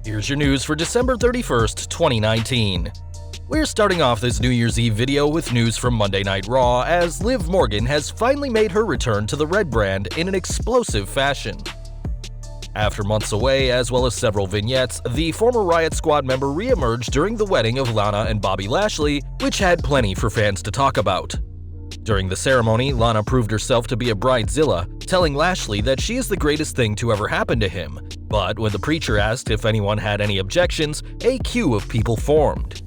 Here's your news for December 31st, 2019. We're starting off this New Year's Eve video with news from Monday Night Raw, as Liv Morgan has finally made her return to the Red brand in an explosive fashion. After months away, as well as several vignettes, the former Riot Squad member re-emerged during the wedding of Lana and Bobby Lashley, which had plenty for fans to talk about. During the ceremony, Lana proved herself to be a bridezilla, telling Lashley that she is the greatest thing to ever happen to him. But when the preacher asked if anyone had any objections, a queue of people formed.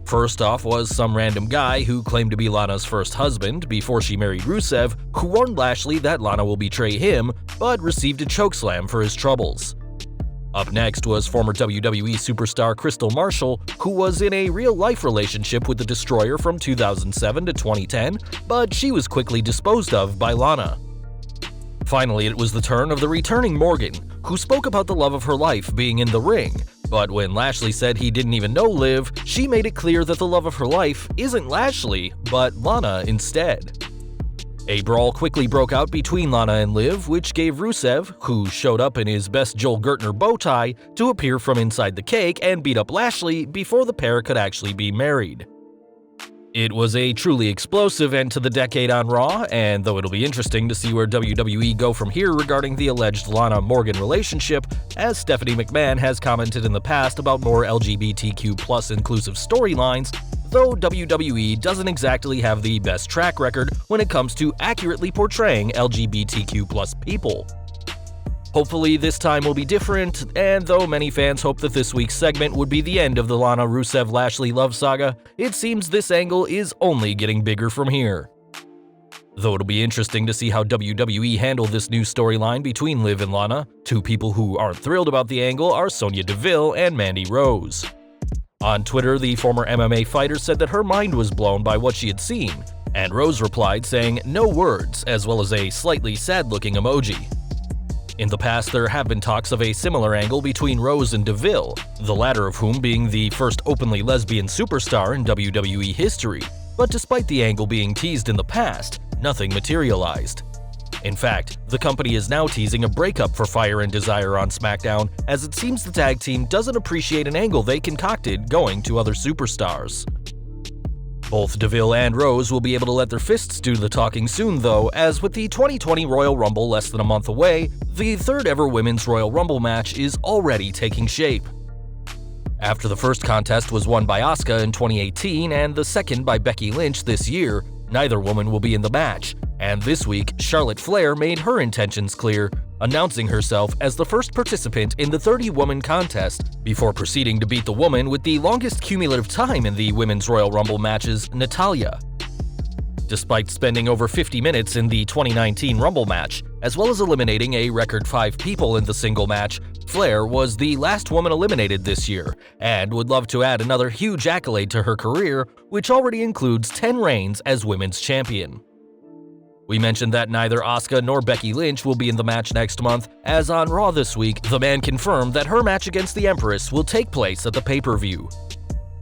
First off was some random guy who claimed to be Lana's first husband before she married Rusev, who warned Lashley that Lana will betray him, but received a chokeslam for his troubles. Up next was former WWE superstar Crystal Marshall, who was in a real-life relationship with the Destroyer from 2007 to 2010, but she was quickly disposed of by Lana. Finally, it was the turn of the returning Morgan, who spoke about the love of her life being in the ring, but when Lashley said he didn't even know Liv, she made it clear that the love of her life isn't Lashley, but Lana instead. A brawl quickly broke out between Lana and Liv, which gave Rusev, who showed up in his best Joel Gertner bow tie, to appear from inside the cake and beat up Lashley before the pair could actually be married. It was a truly explosive end to the decade on Raw, and though it'll be interesting to see where WWE go from here regarding the alleged Lana-Morgan relationship, as Stephanie McMahon has commented in the past about more LGBTQ+ inclusive storylines, though WWE doesn't exactly have the best track record when it comes to accurately portraying LGBTQ+ people. Hopefully this time will be different, and though many fans hope that this week's segment would be the end of the Lana-Rusev-Lashley love saga, it seems this angle is only getting bigger from here. Though it'll be interesting to see how WWE handle this new storyline between Liv and Lana, two people who aren't thrilled about the angle are Sonya Deville and Mandy Rose. On Twitter, the former MMA fighter said that her mind was blown by what she had seen, and Rose replied saying no words, as well as a slightly sad-looking emoji. In the past, there have been talks of a similar angle between Rose and Deville, the latter of whom being the first openly lesbian superstar in WWE history, but despite the angle being teased in the past, nothing materialized. In fact, the company is now teasing a breakup for Fire and Desire on SmackDown, as it seems the tag team doesn't appreciate an angle they concocted going to other superstars. Both Deville and Rose will be able to let their fists do the talking soon though, as with the 2020 Royal Rumble less than a month away, the third ever Women's Royal Rumble match is already taking shape. After the first contest was won by Asuka in 2018 and the second by Becky Lynch this year, neither woman will be in the match, and this week Charlotte Flair made her intentions clear, announcing herself as the first participant in the 30-woman contest, before proceeding to beat the woman with the longest cumulative time in the Women's Royal Rumble matches, Natalya. Despite spending over 50 minutes in the 2019 Rumble match, as well as eliminating a record 5 people in the single match, Flair was the last woman eliminated this year, and would love to add another huge accolade to her career, which already includes 10 reigns as Women's Champion. We mentioned that neither Asuka nor Becky Lynch will be in the match next month, as on Raw this week, the man confirmed that her match against the Empress will take place at the pay-per-view.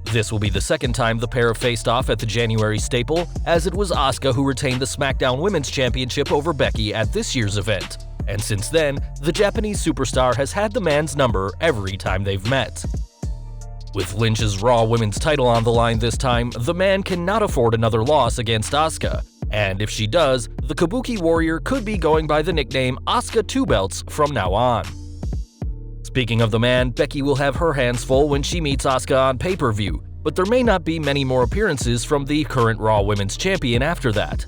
This will be the second time the pair have faced off at the January staple, as it was Asuka who retained the SmackDown Women's Championship over Becky at this year's event, and since then, the Japanese superstar has had the man's number every time they've met. With Lynch's Raw Women's title on the line this time, the man cannot afford another loss against Asuka, and if she does, the Kabuki Warrior could be going by the nickname Asuka Two Belts from now on. Speaking of the man, Becky will have her hands full when she meets Asuka on pay-per-view, but there may not be many more appearances from the current Raw Women's Champion after that.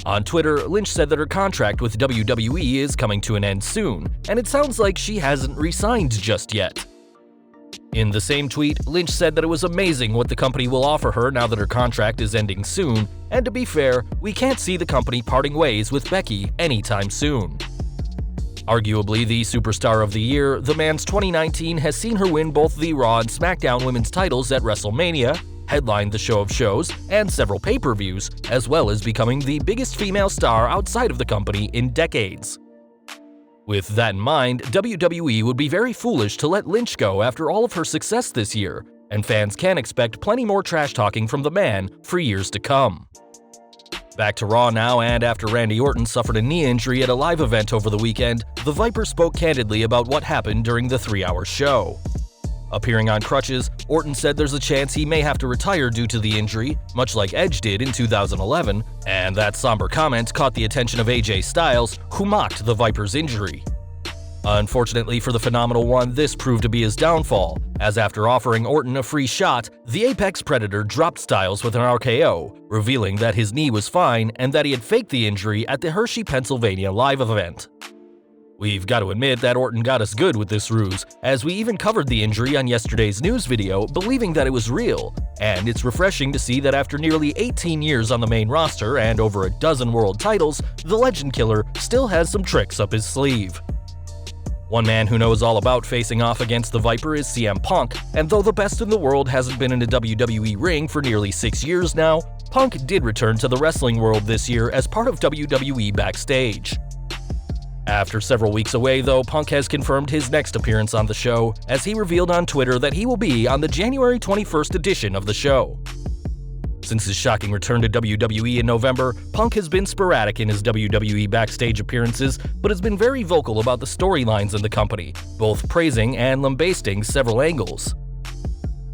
On Twitter, Lynch said that her contract with WWE is coming to an end soon, and it sounds like she hasn't re-signed just yet. In the same tweet, Lynch said that it was amazing what the company will offer her now that her contract is ending soon, and to be fair, we can't see the company parting ways with Becky anytime soon. Arguably the superstar of the year, the man's 2019 has seen her win both the Raw and SmackDown Women's titles at WrestleMania, headlined the show of shows, and several pay-per-views, as well as becoming the biggest female star outside of the company in decades. With that in mind, WWE would be very foolish to let Lynch go after all of her success this year, and fans can expect plenty more trash talking from the man for years to come. Back to Raw now, and after Randy Orton suffered a knee injury at a live event over the weekend, the Viper spoke candidly about what happened during the 3-hour show. Appearing on crutches, Orton said there's a chance he may have to retire due to the injury, much like Edge did in 2011, and that somber comment caught the attention of AJ Styles, who mocked the Viper's injury. Unfortunately for the Phenomenal One, this proved to be his downfall, as after offering Orton a free shot, the Apex Predator dropped Styles with an RKO, revealing that his knee was fine and that he had faked the injury at the Hershey, Pennsylvania live event. We've got to admit that Orton got us good with this ruse, as we even covered the injury on yesterday's news video, believing that it was real, and it's refreshing to see that after nearly 18 years on the main roster and over a dozen world titles, the Legend Killer still has some tricks up his sleeve. One man who knows all about facing off against the Viper is CM Punk, and though the best in the world hasn't been in a WWE ring for nearly 6 years now, Punk did return to the wrestling world this year as part of WWE Backstage. After several weeks away, though, Punk has confirmed his next appearance on the show, as he revealed on Twitter that he will be on the January 21st edition of the show. Since his shocking return to WWE in November, Punk has been sporadic in his WWE Backstage appearances, but has been very vocal about the storylines in the company, both praising and lambasting several angles.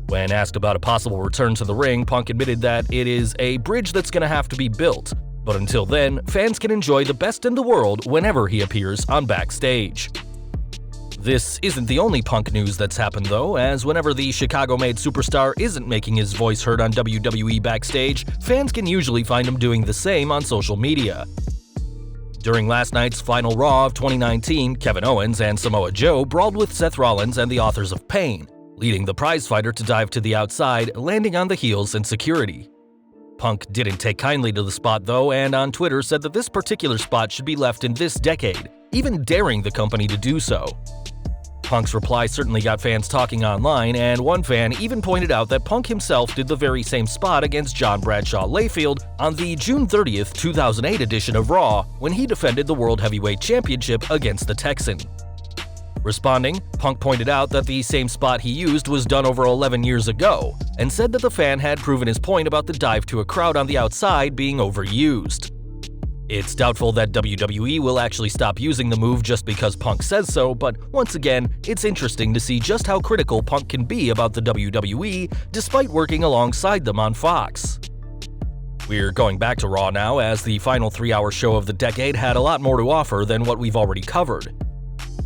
When asked about a possible return to the ring, Punk admitted that it is a bridge that's going to have to be built. But until then, fans can enjoy the best in the world whenever he appears on Backstage. This isn't the only Punk news that's happened though, as whenever the Chicago-made superstar isn't making his voice heard on WWE Backstage, fans can usually find him doing the same on social media. During last night's final Raw of 2019, Kevin Owens and Samoa Joe brawled with Seth Rollins and the Authors of Pain, leading the prizefighter to dive to the outside, landing on the heels and security. Punk didn't take kindly to the spot though, and on Twitter said that this particular spot should be left in this decade, even daring the company to do so. Punk's reply certainly got fans talking online, and one fan even pointed out that Punk himself did the very same spot against John Bradshaw Layfield on the June 30th, 2008 edition of Raw when he defended the World Heavyweight Championship against the Texan. Responding, Punk pointed out that the same spot he used was done over 11 years ago, and said that the fan had proven his point about the dive to a crowd on the outside being overused. It's doubtful that WWE will actually stop using the move just because Punk says so, but once again, it's interesting to see just how critical Punk can be about the WWE despite working alongside them on Fox. We're going back to Raw now, as the final 3-hour show of the decade had a lot more to offer than what we've already covered.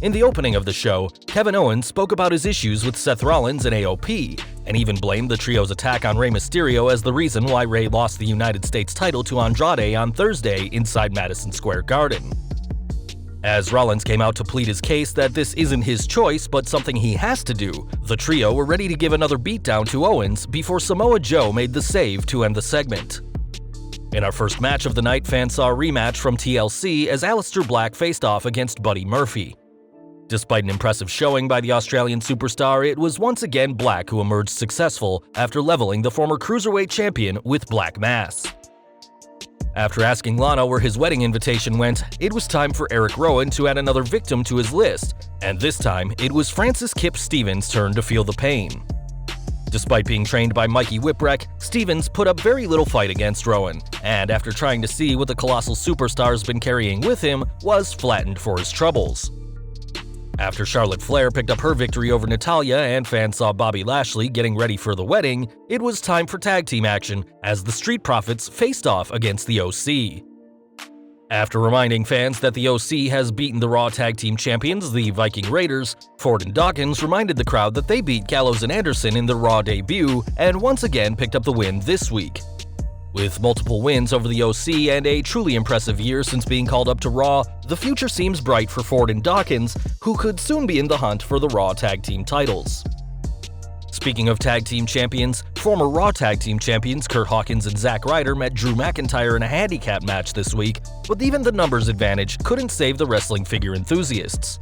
In the opening of the show, Kevin Owens spoke about his issues with Seth Rollins and AOP, and even blamed the trio's attack on Rey Mysterio as the reason why Rey lost the United States title to Andrade on Thursday inside Madison Square Garden. As Rollins came out to plead his case that this isn't his choice but something he has to do, the trio were ready to give another beatdown to Owens before Samoa Joe made the save to end the segment. In our first match of the night, fans saw a rematch from TLC as Aleister Black faced off against Buddy Murphy. Despite an impressive showing by the Australian superstar, it was once again Black who emerged successful after leveling the former Cruiserweight champion with Black Mass. After asking Lana where his wedding invitation went, it was time for Eric Rowan to add another victim to his list, and this time it was Francis Kip Stevens' turn to feel the pain. Despite being trained by Mikey Whipwreck, Stevens put up very little fight against Rowan, and after trying to see what the colossal superstar's been carrying with him, was flattened for his troubles. After Charlotte Flair picked up her victory over Natalya and fans saw Bobby Lashley getting ready for the wedding, it was time for tag team action as the Street Profits faced off against the OC. After reminding fans that the OC has beaten the Raw Tag Team Champions, the Viking Raiders, Ford and Dawkins reminded the crowd that they beat Gallows and Anderson in their Raw debut and once again picked up the win this week. With multiple wins over the OC and a truly impressive year since being called up to Raw, the future seems bright for Ford and Dawkins, who could soon be in the hunt for the Raw Tag Team titles. Speaking of Tag Team Champions, former Raw Tag Team Champions Kurt Hawkins and Zack Ryder met Drew McIntyre in a handicap match this week, but even the numbers advantage couldn't save the wrestling figure enthusiasts.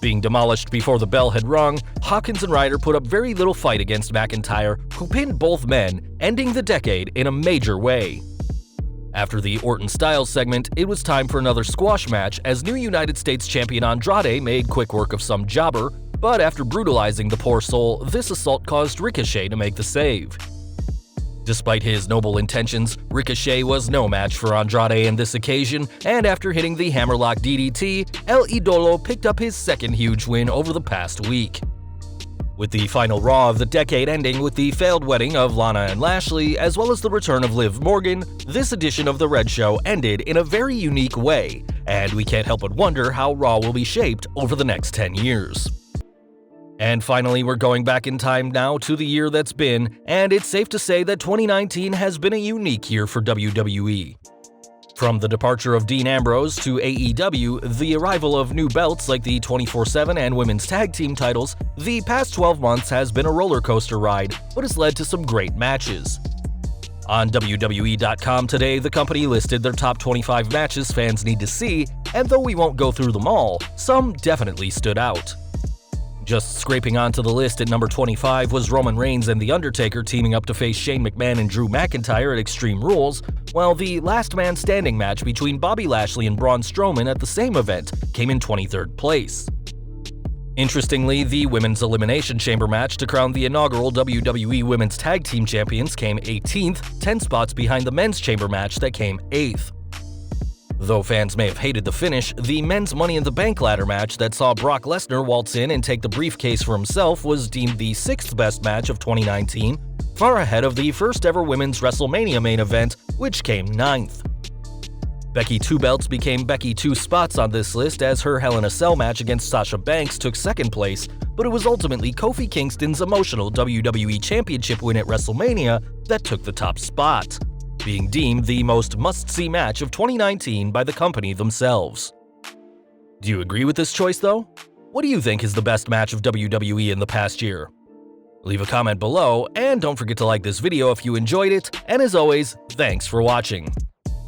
Being demolished before the bell had rung, Hawkins and Ryder put up very little fight against McIntyre, who pinned both men, ending the decade in a major way. After the Orton Styles segment, it was time for another squash match as new United States champion Andrade made quick work of some jobber, but after brutalizing the poor soul, this assault caused Ricochet to make the save. Despite his noble intentions, Ricochet was no match for Andrade in this occasion, and after hitting the Hammerlock DDT, El Idolo picked up his second huge win over the past week. With the final Raw of the decade ending with the failed wedding of Lana and Lashley, as well as the return of Liv Morgan, this edition of The Red Show ended in a very unique way, and we can't help but wonder how Raw will be shaped over the next 10 years. And finally, we're going back in time now to the year that's been, and it's safe to say that 2019 has been a unique year for WWE. From the departure of Dean Ambrose to AEW, the arrival of new belts like the 24/7 and Women's Tag Team titles, the past 12 months has been a roller coaster ride, but has led to some great matches. On WWE.com today, the company listed their top 25 matches fans need to see, and though we won't go through them all, some definitely stood out. Just scraping onto the list at number 25 was Roman Reigns and The Undertaker teaming up to face Shane McMahon and Drew McIntyre at Extreme Rules, while the last man standing match between Bobby Lashley and Braun Strowman at the same event came in 23rd place. Interestingly, the Women's Elimination Chamber match to crown the inaugural WWE Women's Tag Team Champions came 18th, 10 spots behind the Men's Chamber match that came 8th. Though fans may have hated the finish, the men's Money in the Bank ladder match that saw Brock Lesnar waltz in and take the briefcase for himself was deemed the 6th best match of 2019, far ahead of the first ever women's WrestleMania main event, which came 9th. Becky Two Belts became Becky Two Spots on this list as her Hell in a Cell match against Sasha Banks took 2nd place, but it was ultimately Kofi Kingston's emotional WWE Championship win at WrestleMania that took the top spot, being deemed the most must-see match of 2019 by the company themselves. Do you agree with this choice, though? What do you think is the best match of WWE in the past year? Leave a comment below, and don't forget to like this video if you enjoyed it, and as always, thanks for watching.